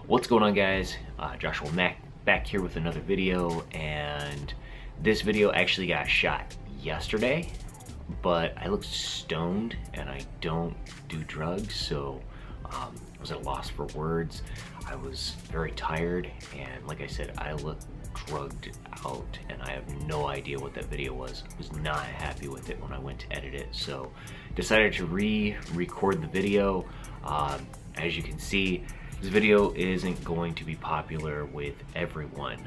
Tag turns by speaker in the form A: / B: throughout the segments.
A: What's going on, guys? Joshua Mack back here with another video, and this video actually got shot yesterday, but I looked stoned and I don't do drugs, so I was at a loss for words. I was very tired, and like I said, I looked drugged out, and I have no idea what that video was. I was not happy with it when I went to edit it, so decided to re-record the video. As you can see, this video isn't going to be popular with everyone.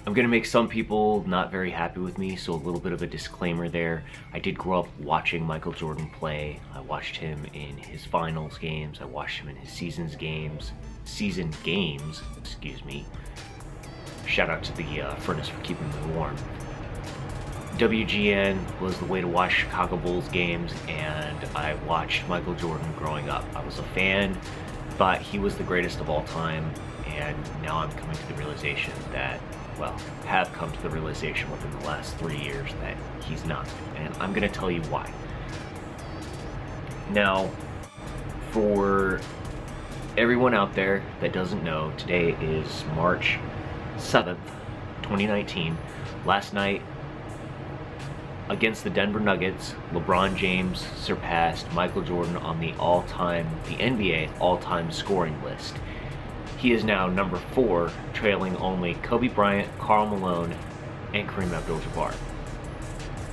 A: I'm gonna make some people not very happy with me, so a little bit of a disclaimer there. I did grow up watching Michael Jordan play. I watched him in his finals games. I watched him in his season games, excuse me. Shout out to the furnace for keeping me warm. WGN was the way to watch Chicago Bulls games, and I watched Michael Jordan growing up. I was a fan, thought he was the greatest of all time, and now I'm coming to the realization that, well, have come to the realization within the last 3 years that he's not, and I'm gonna tell you why. Now, for everyone out there that doesn't know, today is March 7th, 2019. Last night, against the Denver Nuggets, LeBron James surpassed Michael Jordan on the NBA all-time scoring list. He is now number 4, trailing only Kobe Bryant, Karl Malone, and Kareem Abdul-Jabbar.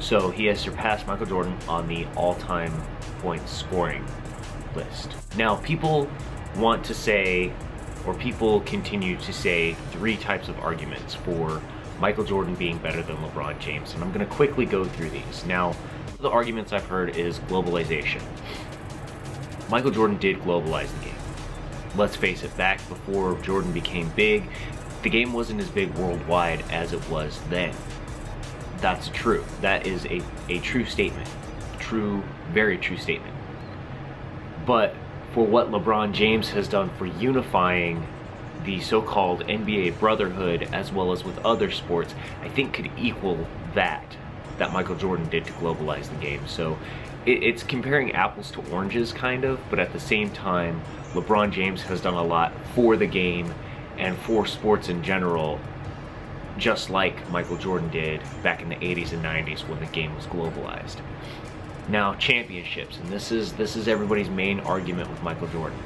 A: So he has surpassed Michael Jordan on the all-time point scoring list. Now, people want to say, or people continue to say, 3 types of arguments for Michael Jordan being better than LeBron James, and I'm going to quickly go through these. Now, the arguments I've heard is globalization. Michael Jordan did globalize the game. Let's face it, back before Jordan became big, the game wasn't as big worldwide as it was then. That's true. That is a true statement. True, very true statement. But for what LeBron James has done for unifying the so-called NBA brotherhood, as well as with other sports, I think could equal that Michael Jordan did to globalize the game. So it's comparing apples to oranges, kind of, but at the same time, LeBron James has done a lot for the game and for sports in general, just like Michael Jordan did back in the 80s and 90s when the game was globalized. Now, championships, and this is everybody's main argument with Michael Jordan.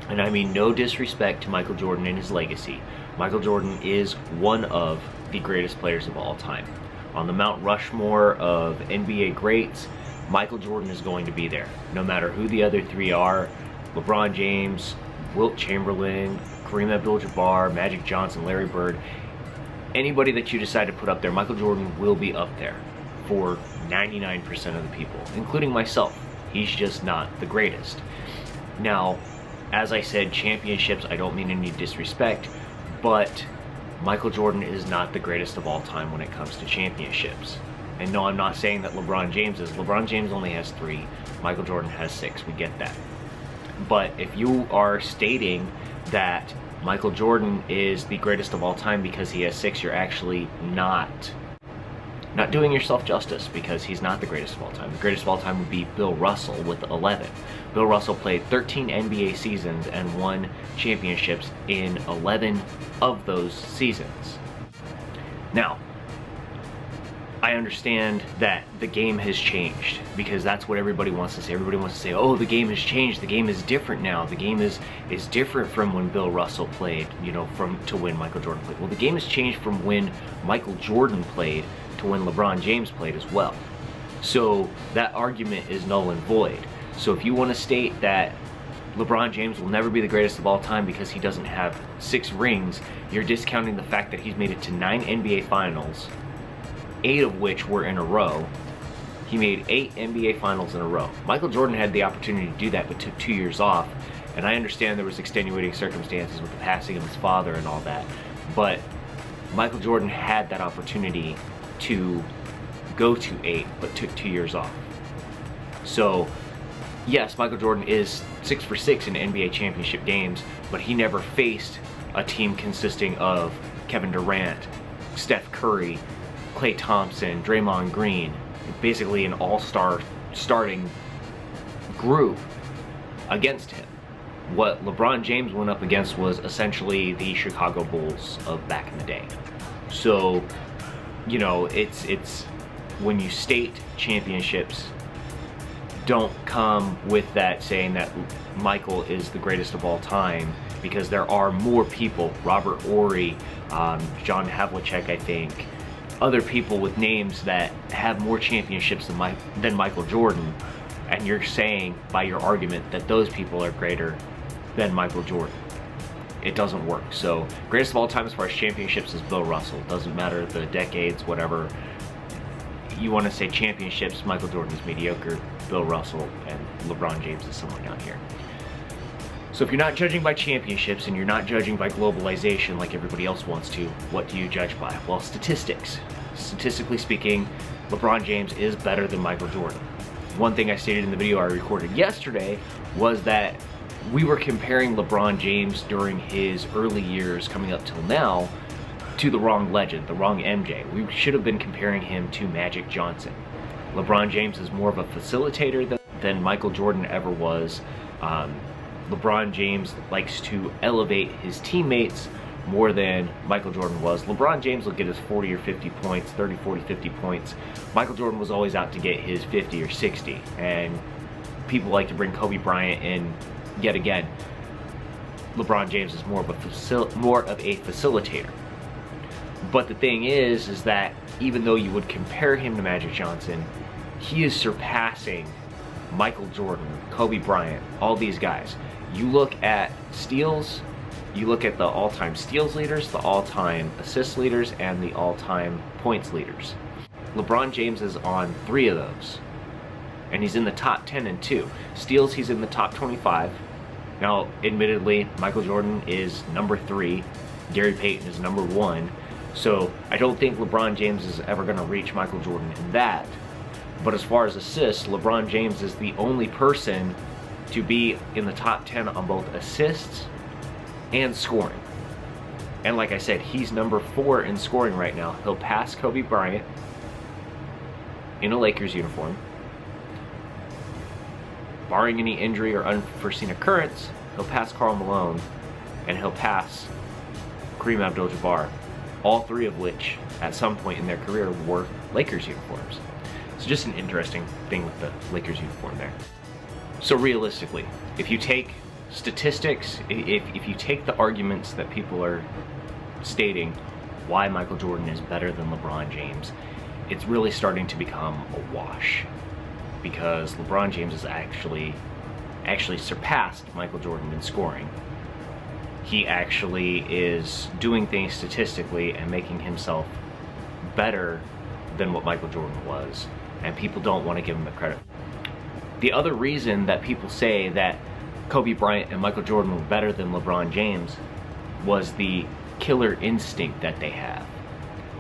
A: And I mean no disrespect to Michael Jordan and his legacy. Michael Jordan is one of the greatest players of all time. On the Mount Rushmore of NBA greats, Michael Jordan is going to be there. No matter who the other 3 are, LeBron James, Wilt Chamberlain, Kareem Abdul-Jabbar, Magic Johnson, Larry Bird, anybody that you decide to put up there, Michael Jordan will be up there for 99% of the people, including myself. He's just not the greatest. Now, as I said, championships, I don't mean any disrespect, but Michael Jordan is not the greatest of all time when it comes to championships. And no, I'm not saying that LeBron James is. LeBron James only has 3, Michael Jordan has 6, we get that. But if you are stating that Michael Jordan is the greatest of all time because he has 6, you're actually not doing yourself justice, because he's not the greatest of all time. The greatest of all time would be Bill Russell with 11. Bill Russell played 13 NBA seasons and won championships in 11 of those seasons. Now, I understand that the game has changed, because that's what everybody wants to say. Everybody wants to say, oh, the game has changed, the game is different now, the game is different from when Bill Russell played, you know, to when Michael Jordan played. Well, the game has changed from when Michael Jordan played to when LeBron James played as well. So that argument is null and void. So if you want to state that LeBron James will never be the greatest of all time because he doesn't have 6 rings, you're discounting the fact that he's made it to 9 NBA finals, 8 of which were in a row. He made 8 NBA finals in a row. Michael Jordan had the opportunity to do that, but took 2 years off. And I understand there was extenuating circumstances with the passing of his father and all that, but Michael Jordan had that opportunity to go to 8, but took 2 years off. So yes, Michael Jordan is 6 for 6 in NBA championship games, but he never faced a team consisting of Kevin Durant, Steph Curry, Klay Thompson, Draymond Green, basically an all-star starting group against him. What LeBron James went up against was essentially the Chicago Bulls of back in the day. So, you know, it's when you state championships, don't come with that saying that Michael is the greatest of all time, because there are more people, Robert Horry, John Havlicek, I think, other people with names that have more championships than Michael Jordan, and you're saying by your argument that those people are greater than Michael Jordan. It doesn't work. So greatest of all time as far as championships is Bill Russell. Doesn't matter the decades, whatever you want to say championships, Michael Jordan is mediocre, Bill Russell and LeBron James is somewhere down here. So if you're not judging by championships and you're not judging by globalization like everybody else wants to, what do you judge by? Well, statistics. Statistically speaking, LeBron James is better than Michael Jordan. One thing I stated in the video I recorded yesterday was that we were comparing LeBron James during his early years coming up till now to the wrong legend, the wrong MJ. We should have been comparing him to Magic Johnson. LeBron James is more of a facilitator than Michael Jordan ever was. LeBron James likes to elevate his teammates more than Michael Jordan was. LeBron James will get his 40 or 50 points, 30, 40, 50 points. Michael Jordan was always out to get his 50 or 60. And people like to bring Kobe Bryant in yet again. LeBron James is more of a facilitator. But the thing is that even though you would compare him to Magic Johnson, he is surpassing Michael Jordan, Kobe Bryant, all these guys. You look at steals, you look at the all-time steals leaders, the all-time assist leaders, and the all-time points leaders. LeBron James is on 3 of those, and he's in the top 10 in 2. Steals, he's in the top 25. Now, admittedly, Michael Jordan is number 3, Gary Payton is number 1, so I don't think LeBron James is ever going to reach Michael Jordan in that. But as far as assists, LeBron James is the only person to be in the top 10 on both assists and scoring. And like I said, he's number 4 in scoring right now. He'll pass Kobe Bryant in a Lakers uniform. Barring any injury or unforeseen occurrence, he'll pass Karl Malone and he'll pass Kareem Abdul-Jabbar, all 3 of which at some point in their career wore Lakers uniforms. So just an interesting thing with the Lakers uniform there. So realistically, if you take statistics, if you take the arguments that people are stating why Michael Jordan is better than LeBron James, it's really starting to become a wash, because LeBron James has actually surpassed Michael Jordan in scoring. He actually is doing things statistically and making himself better than what Michael Jordan was, and people don't want to give him the credit. The other reason that people say that Kobe Bryant and Michael Jordan were better than LeBron James was the killer instinct that they have.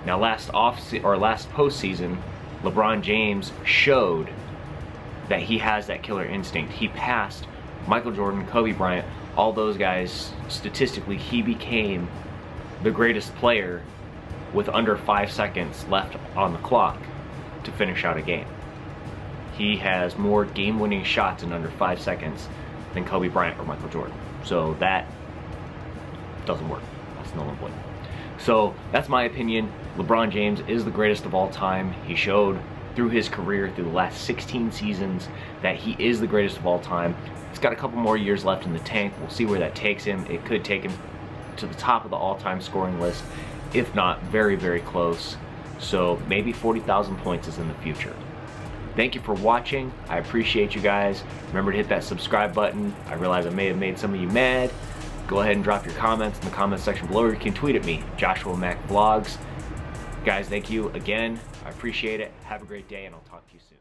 A: Now last postseason, LeBron James showed that he has that killer instinct. He passed Michael Jordan, Kobe Bryant, all those guys. Statistically, he became the greatest player with under 5 seconds left on the clock to finish out a game. He has more game-winning shots in under 5 seconds than Kobe Bryant or Michael Jordan. So that doesn't work. That's null and void. So that's my opinion. LeBron James is the greatest of all time. He showed through his career, through the last 16 seasons, that he is the greatest of all time. He's got a couple more years left in the tank. We'll see where that takes him. It could take him to the top of the all-time scoring list, if not very, very close. So maybe 40,000 points is in the future. Thank you for watching. I appreciate you guys. Remember to hit that subscribe button. I realize I may have made some of you mad. Go ahead and drop your comments in the comment section below, or you can tweet at me, Joshua Mac Vlogs. Guys, thank you again. I appreciate it. Have a great day, and I'll talk to you soon.